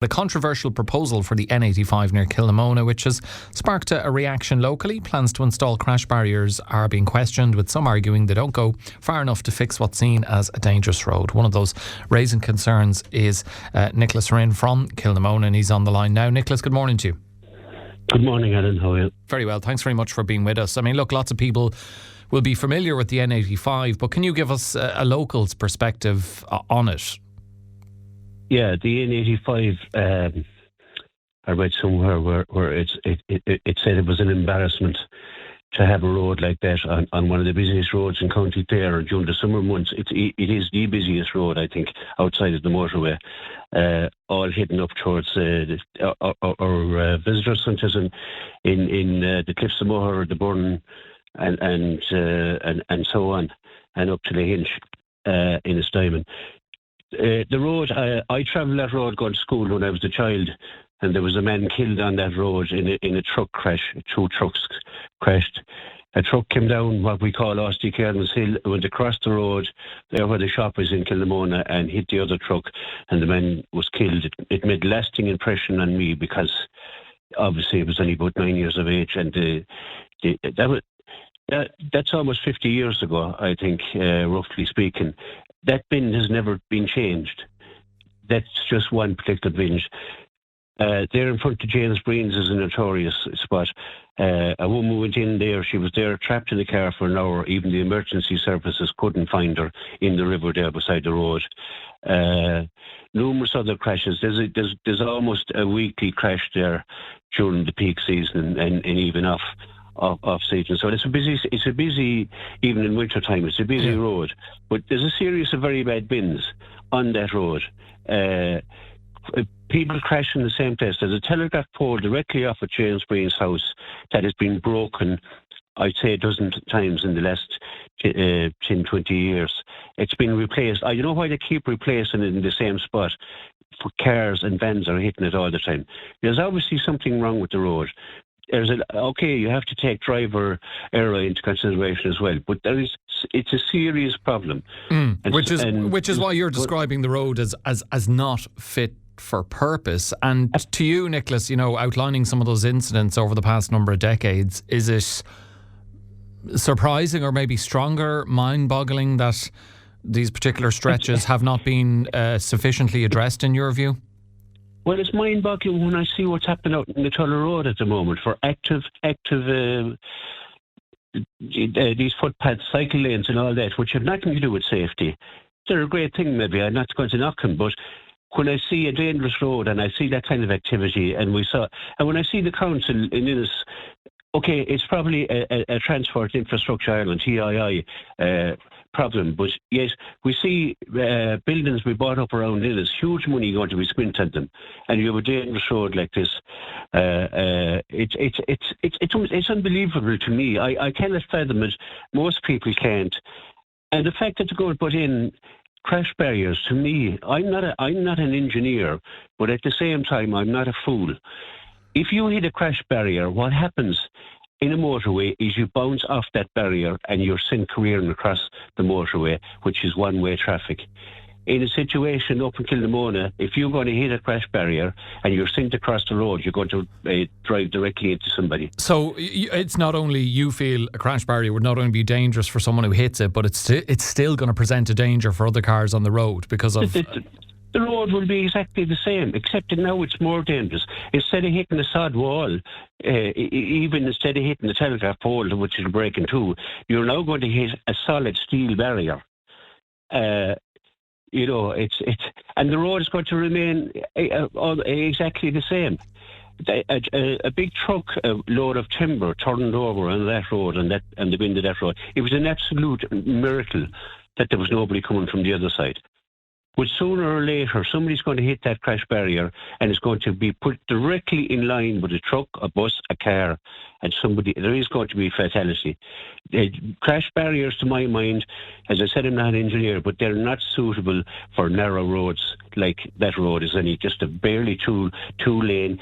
The controversial proposal for the N85 near Kilnamona, which has sparked a reaction locally. Plans to install crash barriers are being questioned, with some arguing they don't go far enough to fix what's seen as a dangerous road. One of those raising concerns is Nicholas Rynne from Kilnamona, and he's on the line now. Nicholas, good morning to you. Good morning, Alan. How are you? Very well. Thanks very much for being with us. I mean, look, lots of people will be familiar with the N85, but can you give us a local's perspective on it? Yeah, the N85, I read somewhere where it said it was an embarrassment to have a road like that on one of the busiest roads in County Clare during the summer months. It is the busiest road, I think, outside of the motorway, all heading up towards our visitor centres in the Cliffs of Moher, the Burn, and so on, and up to the Hinch in the Diamond. The road, I travelled that road going to school when I was a child, and there was a man killed on that road in a truck crash. 2 trucks crashed. A truck came down what we call Osty Cairns Hill, went across the road there where the shop is in Kilnamona, and hit the other truck, and the man was killed. It made lasting impression on me because obviously he was only about 9 years of age, and that's almost 50 years ago, I think, roughly speaking. That bin has never been changed. That's just one particular binge. There in front of James Breen's is a notorious spot. A woman went in there. She was there trapped in the car for an hour. Even the emergency services couldn't find her in the river there beside the road. Numerous other crashes. There's almost a weekly crash there during the peak season and even off season. So it's a busy, even in winter time, it's a busy road. But there's a series of very bad bins on that road. People crash in the same place. There's a telegraph pole directly off of James Breen's house that has been broken, I'd say, a dozen times in the last 10, 20 years. It's been replaced. I don't know why they keep replacing it in the same spot. For cars and vans are hitting it all the time. There's obviously something wrong with the road. You have to take driver error into consideration as well, but it's a serious problem. Which is why you're describing the road as not fit for purpose. And to you, Nicholas, outlining some of those incidents over the past number of decades, is it surprising or maybe stronger, mind-boggling that these particular stretches have not been sufficiently addressed in your view? Well, it's mind-boggling when I see what's happening out in the Tuller Road at the moment for active these footpaths, cycle lanes and all that, which have nothing to do with safety. They're a great thing, maybe. I'm not going to knock them, but when I see a dangerous road and I see that kind of activity, and when I see the council in Innis, okay, it's probably a Transport Infrastructure Ireland, TII, problem, but yes, we see buildings be bought up around Innis, huge money going to be spent on them, and you have a dangerous road like this. It's unbelievable to me. I cannot fathom it. Most people can't. And the fact that they're going to put in crash barriers, to me, I'm not an engineer, but at the same time, I'm not a fool. If you hit a crash barrier, what happens in a motorway is you bounce off that barrier and you're sent careering across the motorway, which is one-way traffic. In a situation up in Kilnamona, if you're going to hit a crash barrier and you're sent across the road, you're going to drive directly into somebody. So it's not only you feel a crash barrier would not only be dangerous for someone who hits it, but it's still going to present a danger for other cars on the road because of... The road will be exactly the same, except that now it's more dangerous. Instead of hitting a sod wall, even instead of hitting the telegraph pole, which is breaking too, you're now going to hit a solid steel barrier. And the road is going to remain exactly the same. A big truck, a load of timber turned over on that road and the wind of that road. It was an absolute miracle that there was nobody coming from the other side. But sooner or later, somebody's going to hit that crash barrier and it's going to be put directly in line with a truck, a bus, a car, and there is going to be fatality. Crash barriers, to my mind, as I said, I'm not an engineer, but they're not suitable for narrow roads like that road is only just a barely two-lane.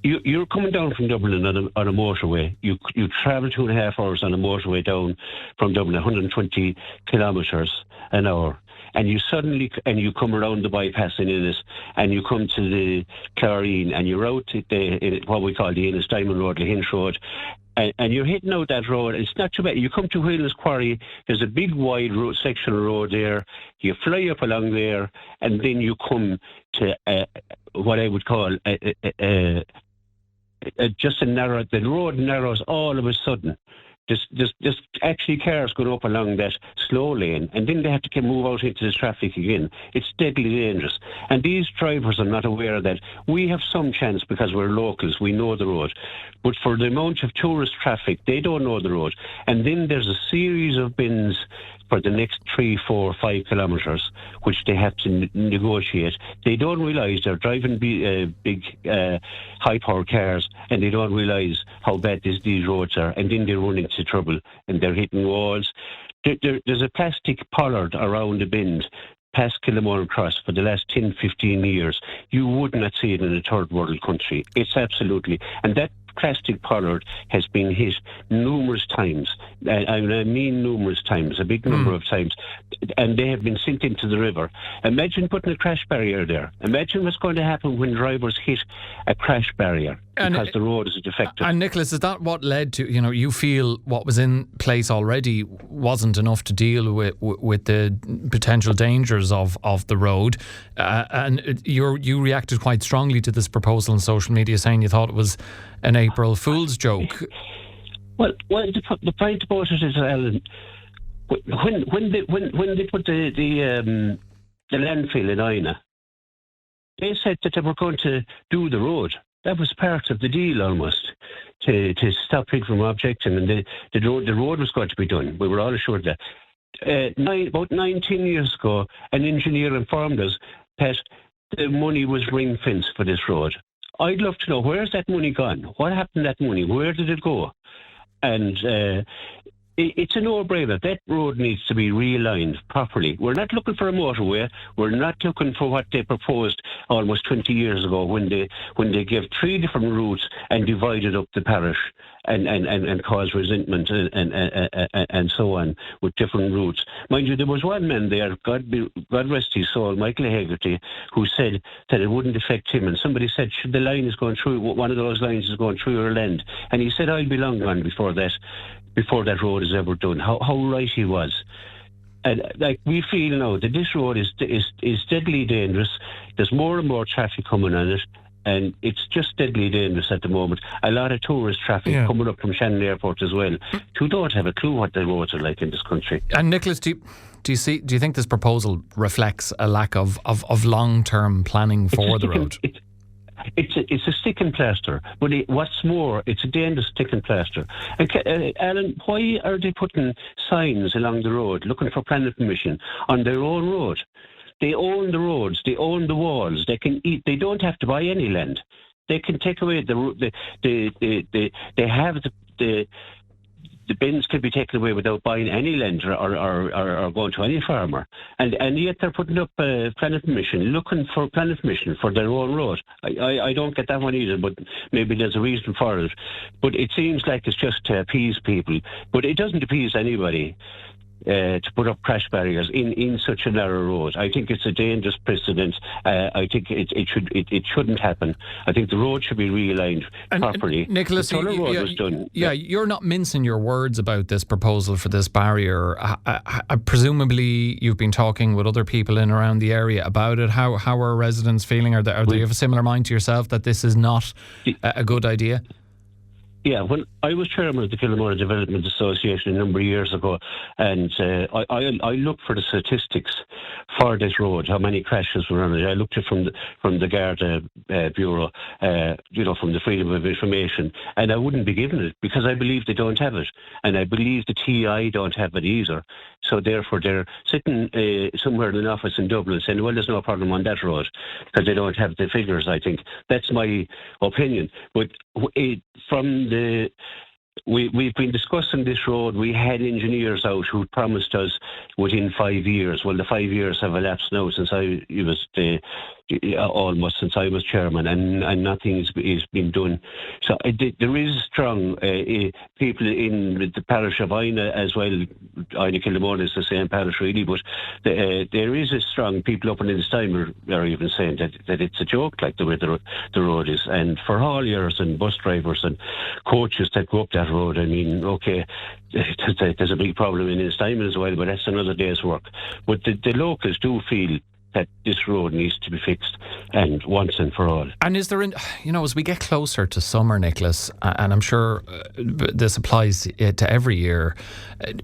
You're coming down from Dublin on a motorway. You travel 2.5 hours on a motorway down from Dublin, 120 kilometres an hour. and you come around the bypass in Ennis, and you come to the Clarine, and you're out at what we call the Ennis Diamond Road, the Hinch Road, and you're hitting out that road. It's not too bad. You come to Whelan's Quarry, there's a big wide section of road there. You fly up along there, and then you come to what I would call just a narrow. The road narrows all of a sudden. There's actually cars going up along that slow lane, and then they have to move out into the traffic again. It's deadly dangerous. And these drivers are not aware of that. We have some chance because we're locals, we know the road. But for the amount of tourist traffic, they don't know the road. And then there's a series of bins for the next 3, 4, 5 kilometres, which they have to negotiate. They don't realise they're driving big high-power cars, and they don't realise how bad these roads are, and then they run into trouble, and they're hitting walls. There's a plastic pollard around the bend past Kilnamona Cross for the last 10, 15 years. You would not see it in a third world country. It's absolutely... And that plastic pollard has been hit numerous times. I mean numerous times, a big number of times. And they have been sent into the river. Imagine putting a crash barrier there. Imagine what's going to happen when drivers hit a crash barrier because the road is defective. And Nicholas, is that what led to, you feel what was in place already wasn't enough to deal with the potential dangers of the road? And you reacted quite strongly to this proposal on social media, saying you thought it was an April Fool's joke. Well, the point about it is, Alan, when they put the landfill in Ina, they said that they were going to do the road. That was part of the deal almost, to stop people from objecting, and the road was going to be done. We were all assured that. About 19 years ago, an engineer informed us that the money was ring-fenced for this road. I'd love to know, where's that money gone? What happened to that money? Where did it go? And it's a no-brainer. That road needs to be realigned properly. We're not looking for a motorway. We're not looking for what they proposed almost 20 years ago when they gave 3 different routes and divided up the parish and caused resentment and so on with different routes. Mind you, there was one man there, God rest his soul, Michael Hegarty, who said that it wouldn't affect him. And somebody said, should the line is going through, one of those lines is going through your land. And he said, I'll be long gone before that road is ever done. How right he was. And we feel now that this road is deadly dangerous. There's more and more traffic coming on it, and it's just deadly dangerous at the moment. A lot of tourist traffic coming up from Shannon Airport as well, who don't have a clue what the roads are like in this country. And Nicholas, do you think this proposal reflects a lack of long-term planning for the road? It's a stick and plaster, but what's more, it's a dangerous stick and plaster. Alan, why are they putting signs along the road looking for planning permission on their own road? They own the roads, they own the walls, they can eat. They don't have to buy any land. They can take away the bins can be taken away without buying any land or going to any farmer. And yet they're putting up planning permission, looking for planning permission for their own road. I don't get that one either, but maybe there's a reason for it. But it seems like it's just to appease people. But it doesn't appease anybody to put up crash barriers in such a narrow road. I think it's a dangerous precedent. I think it shouldn't happen. I think the road should be realigned properly. Nicholas, you're not mincing your words about this proposal for this barrier. Presumably, you've been talking with other people in and around the area about it. How are residents feeling? Are they of a similar mind to yourself that this is not a good idea? Yeah, when I was chairman of the Kilnamona Development Association a number of years ago, and I looked for the statistics for this road, how many crashes were on it. I looked at it from the Garda Bureau, from the Freedom of Information, and I wouldn't be given it because I believe they don't have it, and I believe the TI don't have it either. So therefore, they're sitting somewhere in an office in Dublin saying, well, there's no problem on that road because they don't have the figures, I think. That's my opinion. But from the we've been discussing this road. We had engineers out who promised us within 5 years. Well, the 5 years have elapsed now since almost since I was chairman, and nothing is being done. So there is strong people in the parish of Ina as well. Ina Kilnamona is the same parish really, but there is a strong people up in this time are even saying that it's a joke, like the way the road is. And for hauliers and bus drivers and coaches that go up that road, I mean, okay, there's a big problem in this time as well, but that's another day's work. But the locals do feel that this road needs to be fixed, and once and for all. And is there, as we get closer to summer, Nicholas, and I'm sure this applies to every year,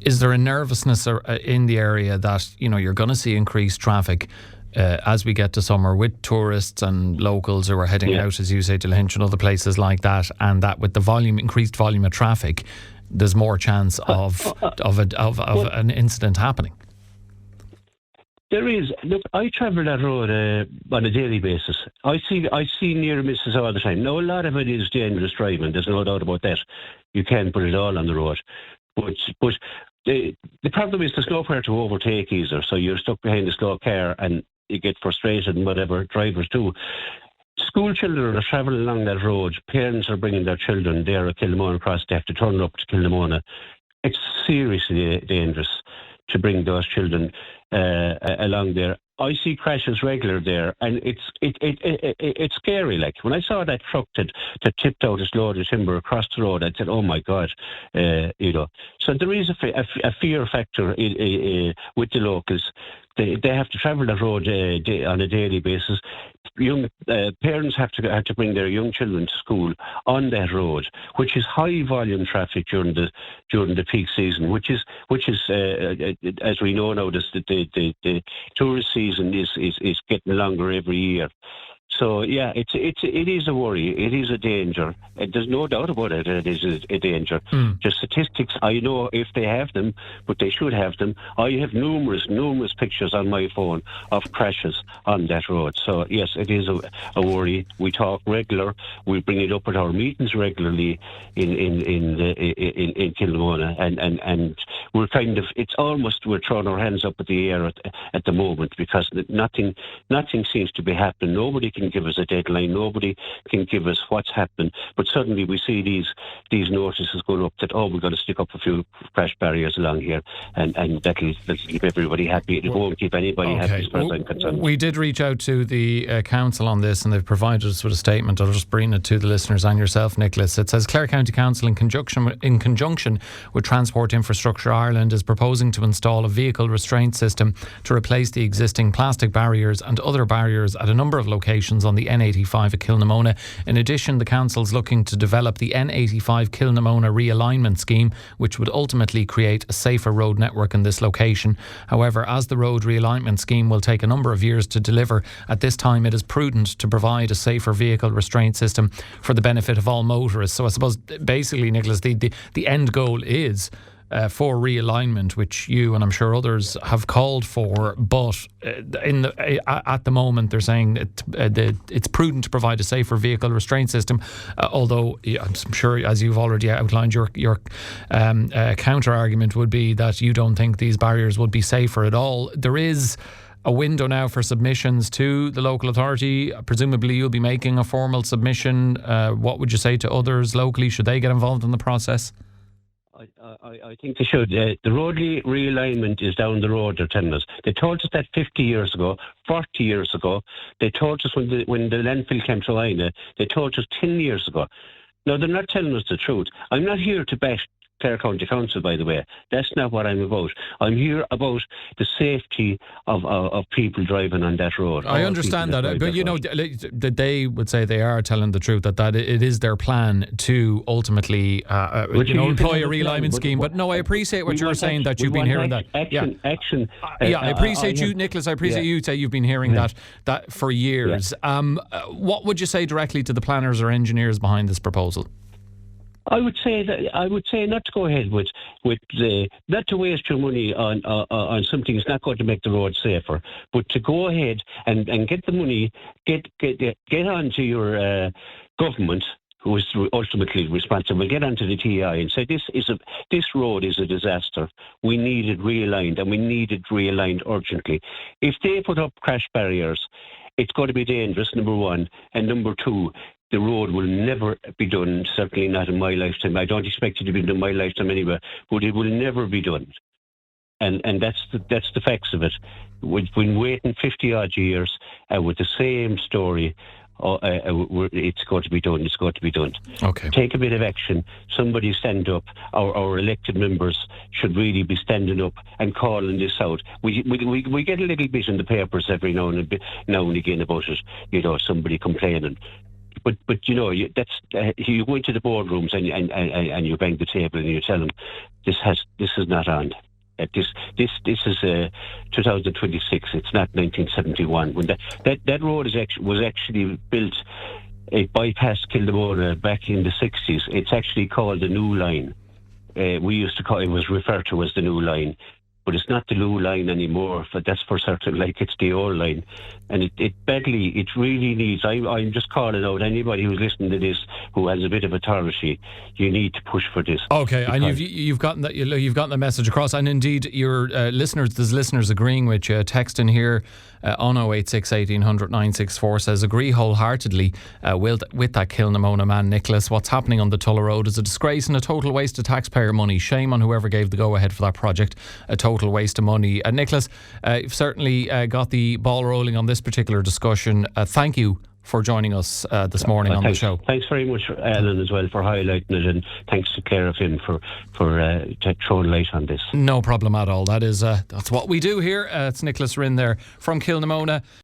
is there a nervousness in the area that, you're going to see increased traffic as we get to summer with tourists and locals who are heading out, as you say, to Lynch and other places like that, and that with the increased volume of traffic, there's more chance of an incident happening? There is. Look, I travel that road on a daily basis. I see near misses all the time. Now, a lot of it is dangerous driving. There's no doubt about that. You can't put it all on the road. But the problem is there's nowhere to overtake either. So you're stuck behind a slow car and you get frustrated, and whatever drivers do. School children are travelling along that road. Parents are bringing their children there at Kilnamona Cross. They have to turn up to Kilnamona. It's seriously dangerous to bring those children along there. I see crashes regular there, and it's scary. Like when I saw that truck that tipped out its load of timber across the road, I said, "Oh my God!" So there is a fear factor with the locals. They have to travel that road on a daily basis. Young parents have to bring their young children to school on that road, which is high volume traffic during the peak season, which is as we know now, the tourist season is getting longer every year. So yeah, it is a worry. It is a danger. There's no doubt about it. It is a danger. The statistics, I know if they have them, but they should have them. I have numerous pictures on my phone of crashes on that road. So yes, it is a worry. We talk regular. We bring it up at our meetings regularly in Kilnamona, and we're kind of, it's almost we're throwing our hands up at the air at the moment, because nothing seems to be happening. Nobody can give us a deadline. Nobody can give us what's happened. But suddenly we see these notices going up that, we're going to stick up a few crash barriers along here, and that'll keep everybody happy. It won't keep anybody happy as far as I'm concerned. We did reach out to the council on this, and they've provided us with a statement. I'll just bring it to the listeners and yourself, Nicholas. It says Clare County Council, in conjunction with Transport Infrastructure Ireland, is proposing to install a vehicle restraint system to replace the existing plastic barriers and other barriers at a number of locations on the N85 at Kilnamona. In addition, the council's looking to develop the N85 Kilnamona realignment scheme, which would ultimately create a safer road network in this location. However, as the road realignment scheme will take a number of years to deliver, at this time it is prudent to provide a safer vehicle restraint system for the benefit of all motorists. So I suppose basically, Nicholas, the end goal is for realignment, which you and I'm sure others have called for, but at the moment they're saying it's prudent to provide a safer vehicle restraint system, although I'm sure, as you've already outlined, your counter argument would be that you don't think these barriers would be safer at all. There is a window now for submissions to the local authority. Presumably you'll be making a formal submission. What would you say to others locally? Should they get involved in the process? I think they should. The road realignment is down the road, they're telling us. They told us that 50 years ago, 40 years ago. They told us when the landfill came to Ina, they told us 10 years ago. Now, they're not telling us the truth. I'm not here to bash Clare County Council, by the way. That's not what I'm about. I'm here about the safety of people driving on that road. I understand that, but they would say they are telling the truth, that it is their plan to ultimately employ a realignment scheme. But no, I appreciate what you're saying, that you've been hearing that. Action. I appreciate you, Nicholas. I appreciate you say you've been hearing that for years. What would you say directly to the planners or engineers behind this proposal? I would say not to go ahead with not to waste your money on something that's not going to make the road safer, but to go ahead and get the money, get on to your government, who is ultimately responsible, get onto the TI and say, this road is a disaster. We need it realigned, and we need it realigned urgently. If they put up crash barriers, it's going to be dangerous, number one. And number two, the road will never be done, certainly not in my lifetime. I don't expect it to be done in my lifetime anyway, but it will never be done. And that's the facts of it. We've been waiting 50-odd years with the same story. It's got to be done. It's got to be done. Okay. Take a bit of action. Somebody stand up. Our elected members should really be standing up and calling this out. We get a little bit in the papers every now and again about it. You know, somebody complaining. But you know, you go into the boardrooms and you bang the table and you tell them this is not on. This is 2026. It's not 1971. When that road was actually built, it bypassed Kilnamona back in the 60s. It's actually called the New Line. We used to call it was referred to as the New Line, but it's not the New Line anymore. But that's for certain. Like, it's the old line, and it really needs. I'm just calling out anybody who's listening to this who has a bit of authority. You need to push for this. Okay, and you've gotten that. You've gotten the message across, and indeed, your there's listeners agreeing with you. Text in here on 086 1800 964 says, agree wholeheartedly with that Kilnamona man, Nicholas. What's happening on the Tulla Road is a disgrace and a total waste of taxpayer money. Shame on whoever gave the go ahead for that project. A total waste of money. Nicholas, you've certainly got the ball rolling on this particular discussion. Thank you for joining us this morning on the show. Thanks very much, Alan, as well, for highlighting it, and thanks to Clare Fm for throwing light on this. No problem at all. That's what we do here. It's Nicholas Rynne there from Kilnamona.